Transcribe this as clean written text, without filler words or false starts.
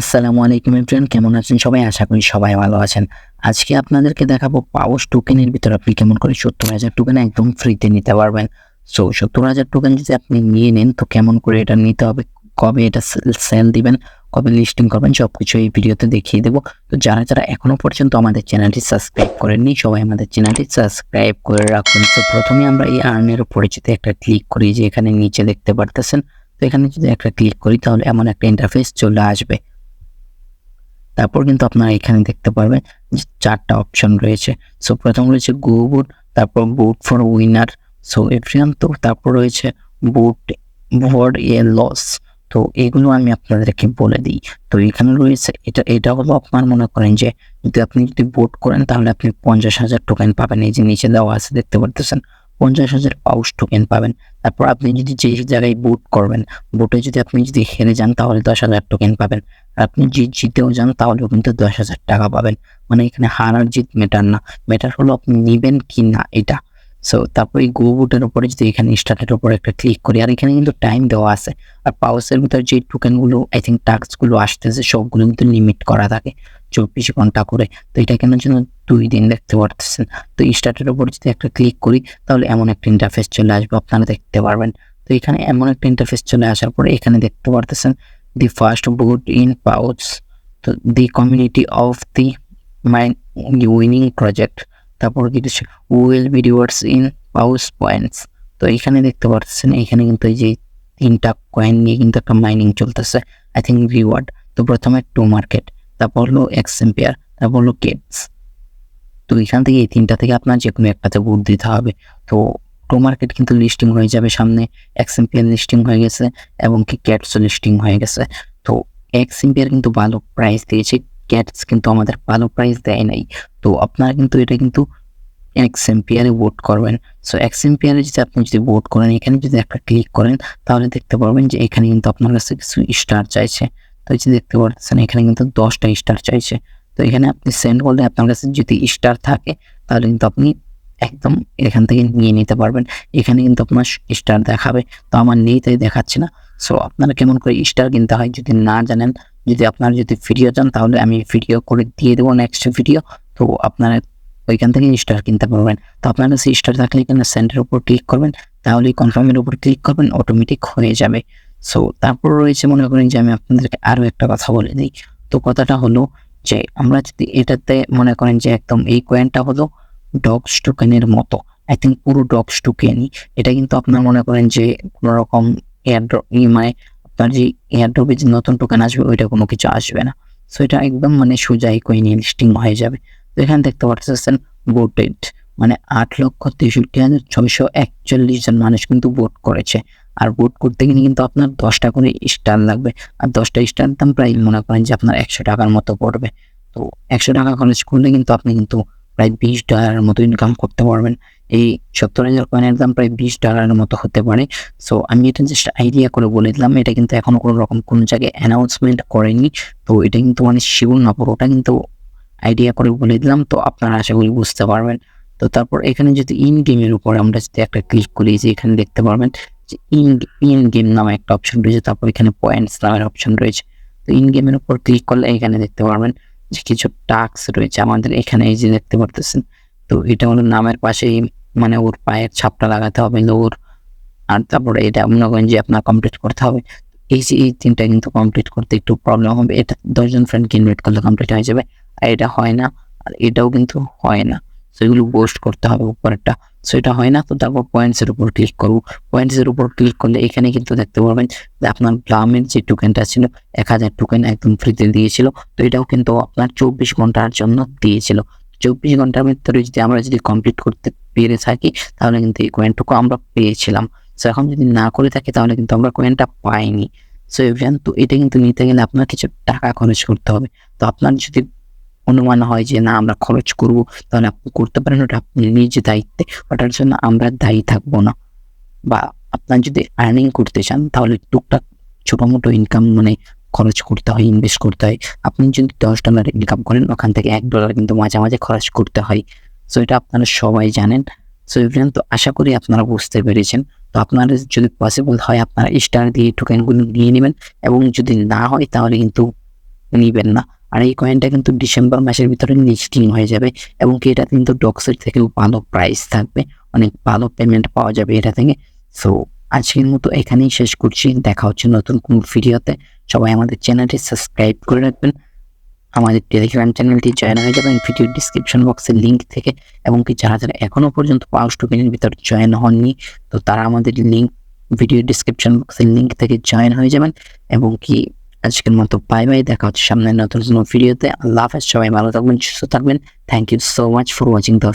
আসসালামু আলাইকুম এভরিওয়ান, কেমন আছেন সবাই? আশা করি সবাই ভালো আছেন। আজকে আপনাদেরকে দেখাবো পাওস টোকেনের ভিতরে আপনি কেমন করে 70,000 টোকেন একদম ফ্রিতে নিতে পারবেন। সো 70,000 টোকেন যদি আপনি নিয়ে নেন তো কেমন করে এটা নিতে হবে, কবে এটা সেল দিবেন, কবে লিস্টিং করবেন সবকিছু এই ভিডিওতে দেখিয়ে দেবো। তো যারা এখনো পর্যন্ত আমাদের চ্যানেলটি সাবস্ক্রাইব করেননি সবাই আমাদের চ্যানেলটি সাবস্ক্রাইব করে রাখুন। তো প্রথমে আমরা এই আর্নের উপরে যদি একটা ক্লিক করি, যে এখানে নিচে দেখতে পারতেছেন, তো এখানে যদি একটা ক্লিক করি তাহলে এমন একটা ইন্টারফেস চলে আসবে। তারপর কিন্তু আপনারা এখানে দেখতে পারবেন যে 4টা অপশন রয়েছে। সো প্রথম রয়েছে গো বুট, তারপর বুট ফর উইনার, সো এভরিওয়ান। তো তারপর রয়েছে বুট ফর এ লস। তো এগুলো আমি আপনাদেরকে বলে দিই। তো এখানে রয়েছে এটা হলো আপনার মনে করেন যে আপনি যদি ভোট করেন তাহলে আপনি 50,000 টোকেন পাবেন। এই যে নিচে দেওয়া আছে দেখতে পারতেছেন, 50,000 পাউস টোকেন পাবেন। তারপর আপনি যদি যে জায়গায় ভোট করবেন, ভোটে যদি আপনি হেরে যান তাহলে 10,000 টোকেন পাবেন। আপনি জিতেও যান তাহলেও কিন্তু 10,000 টাকা পাবেন। মানে এখানে হার আর জিত ম্যাটার না, ম্যাটার হলো আপনি নিবেন কি না এটা। সো তারপর এই গো বুটের উপরে যদি এখানে স্টার্টের উপরে একটা ক্লিক করি, আর এখানে কিন্তু টাইম দেওয়া আছে। আর পাউসের ভিতরে যে টোকেনগুলো আই থিঙ্ক টাস্কগুলো আসতেছে সবগুলো কিন্তু লিমিট করা থাকে 24 ঘন্টা করে। তো এটা কেনার জন্য 2 দিন দেখতে পারতেছেন। তো স্টার্টের উপর যদি একটা ক্লিক করি তাহলে এমন একটা ইন্টারফেস চলে আসবে, আপনারা দেখতে পারবেন। তো এখানে এমন একটা ইন্টারফেস চলে আসার পরে এখানে দেখতে পারতেছেন the first vote in PAWS, the community of the winning project. তারপর কি will be rewards in PAWS points। তো এখানে দেখতে পাচ্ছেন এখানে কিন্তু এই যে 3টা কয়েন নিয়ে কিন্তু একটা মাইনিং চলতেছে, আই থিঙ্ক রিওয়ার্ড। তো প্রথমে টু মার্কেট, তারপর হলো এক্সএম্পিয়ার, তারপর হলো কেটস। তো এখান থেকে এই 3টা থেকে আপনার যে কোনো একটাতে ভোট দিতে হবে। তো টু মার্কেট কিন্তু লিস্টিং হয়ে যাবে সামনে, এক্সএম্পিয়ার লিস্টিং হয়ে গেছে এবং কি ক্যাটসও লিস্টিং হয়ে গেছে। তো এক্সএম্পিয়ার কিন্তু ভালো প্রাইস দিয়েছে, ক্যাটস কিন্তু আমাদের ভালো প্রাইস দেয় নাই। তো আপনারা কিন্তু এটা কিন্তু এক্সএম্পিয়ারে ভোট করবেন। সো এক্সএম্পিয়ারে যদি ভোট করেন, এখানে যদি একটা ক্লিক করেন তাহলে দেখতে পারবেন যে এখানে কিন্তু আপনার কাছে কিছু স্টার চাইছে। তো এই যে দেখতে পাচ্ছেন এখানে কিন্তু 10টা স্টার চাইছে। তো এখানে আপনি সেন্ড করলে আপনার কাছে যদি স্টার থাকে তাহলে কিন্তু আপনি একদম এখান থেকে নিয়ে নিতে পারবেন। এখানে কিন্তু আপনার স্টার দেখাবে, তো আমার নেই তাই দেখাচ্ছে না। সো আপনারা কেমন করে স্টার কিনতে হয় যদি না জানেন, আপনারা ভিডিও চান তাহলে আমি ভিডিও করে দিয়ে দেবো নেক্সট ভিডিও। তো আপনারা ওইখান থেকে স্টার কিনতে পারবেন। তো আপনার কাছে স্টার থাকলে এখানে সেন্ডের উপর ক্লিক করবেন, তাহলে কনফার্মের উপর ক্লিক করবেন, অটোমেটিক হয়ে যাবে। সো তারপর রয়েছে মনে করেন যে আমি আপনাদেরকে আরও একটা কথা বলে দিই। তো কথাটা হলো যে আমরা যদি এটাতে মনে করেন যে একদম এই কয়েনটা হলো ডগস টোকেনের মতো, আই থিঙ্ক পুরো ডগস টোকেনই। এটা কিন্তু আপনার মনে করেন যে কোনো রকম এয়ারড্রপ মানে আপনার যে এয়ারড্রপে যে নতুন টোকেন আসবে ওইটা কোনো কিছু আসবে না। সো এটা একদম মানে সোজাই কয়েন লিস্টিং হয়ে যাবে। তো এখানে দেখতে পাচ্ছেন ভোটেড মানে 8,63,641 জন মানুষ কিন্তু ভোট করেছে। আর ভোট করতে গেলে কিন্তু আপনার 10টা করে স্টার লাগবে। আর 10টা স্টার দাম প্রায় মনে করেন যে আপনার 100 টাকার মতো পড়বে। তো 100 টাকা খরচ করলে কিন্তু আপনি কিন্তু প্রায় $20 মতো ইনকাম করতে পারবেন। এই 70,000 কয়েনের দাম প্রায় $20 মতো হতে পারে। সো আমি এটা জাস্ট আইডিয়া করে বলে দিলাম, এটা কিন্তু এখনো কোনো রকম কোনো জায়গায় অ্যানাউন্সমেন্ট করেনি। তো এটা কিন্তু মানে শিওর না, পুরোটা কিন্তু আইডিয়া করে বলে দিলাম। তো আপনারা আশা করি বুঝতে পারবেন। তো তারপর এখানে যদি ইন গেমের উপর আমরা যদি একটা ক্লিক করি, যে এখানে দেখতে পারবেন যে ইন গেম নামে একটা অপশন রয়েছে, তারপর এখানে পয়েন্টস নামের অপশন রয়েছে। তো ইন গেমের উপর ক্লিক করলে এখানে দেখতে পারবেন যে কিছু টাস্ক রয়েছে আমাদের এখানে, এই যে দেখতে পারতেছেন। তো এটা হলো নামের পাশেই মানে ওর পায়ের ছাপটা লাগাতে হবে ওর, আর তারপরে এটা মনে করেন যে আপনার কমপ্লিট করতে হবে। এই 3টা কিন্তু কমপ্লিট করতে একটু প্রবলেম হবে। এটা 10 জন ফ্রেন্ডকে ইনভাইট করলে কমপ্লিট হয়ে যাবে, আর এটা হয় না, আর এটাও কিন্তু হয় না। সো এগুলো পোস্ট করতে হবে উপরেরটা। সো এটা হয় না। তো তারপর পয়েন্টসের উপর ক্লিক করব। পয়েন্টসের উপর ক্লিক করলে এখানে কিন্তু দেখতে পারবেন যে আপনার ব্লামের যে টোকেনটা ছিল 1000 টোকেন একদম ফ্রিতে দিয়েছিল। তো এটাও কিন্তু আপনার 24 ঘন্টার জন্য দিয়েছিল। 24 ঘন্টার ভিতরে আমরা কমপ্লিট করতে পেরে থাকি তাহলে কিন্তু এই কয়েনটুকু আমরা পেয়েছিলাম। সো এখন যদি না করে থাকি তাহলে কিন্তু আমরা কয়েনটা পাইনি। সো এভরিওয়ান, তো এটা কিন্তু নিতে গেলে আপনার কিছু টাকা খরচ করতে হবে। তো আপনার যদি অনুমান হয় যে না আমরা খরচ করব, তাহলে আপনি করতে পারেন, ওটা আপনি নিজ দায়িত্বে, ওটার জন্য আমরা দায়ী থাকবো না। বা আপনার যদি আর্নিং করতে চান তাহলে টুকটাক ছোটো মোটো ইনকাম মানে খরচ করতে হয়, ইনভেস্ট করতে হয়। আপনি যদি $10 ইনকাম করেন ওখান থেকে $1 কিন্তু মাঝে মাঝে খরচ করতে হয়। সো এটা আপনারা সবাই জানেন। সো এভরিওয়ান, তো আশা করি আপনারা বুঝতে পেরেছেন। তো আপনারা যদি পসিবল হয় আপনারা স্টার দিয়ে টোকেনগুলো নিয়ে নেবেন, এবং যদি না হয় তাহলে কিন্তু নিবেন না। আর এই কয়েনটা কিন্তু ডিসেম্বর মাসের ভিতরে লিস্টিং হয়ে যাবে এবং কি এটা কিন্তু ডক্সের থেকেও ভালো প্রাইস থাকবে, অনেক ভালো পেমেন্ট পাওয়া যাবে এটা থেকে। সো আজকের মতো এখানেই শেষ করছি, দেখা হচ্ছে নতুন কোন ভিডিওতে। সবাই আমাদের চ্যানেলটি সাবস্ক্রাইব করে রাখবেন, আমাদের টেলিগ্রাম চ্যানেলটি জয়েন হয়ে যাবেন ভিডিও ডিসক্রিপশন বক্সের লিঙ্ক থেকে, এবং কি যারা যারা এখনো পর্যন্ত পাওস টোকেনের ভিতর জয়েন হননি তো তারা আমাদের লিঙ্ক ভিডিও ডিসক্রিপশন বক্সের লিঙ্ক থেকে জয়েন হয়ে যাবেন। এবং কি আজকের মতো বাই বাই, দেখা হচ্ছে সামনে নতুন ভিডিওতে। আল্লাহ হাফেজ, সবাই ভালো থাকবেন, সুস্থ থাকবেন। Thank you so much for watching the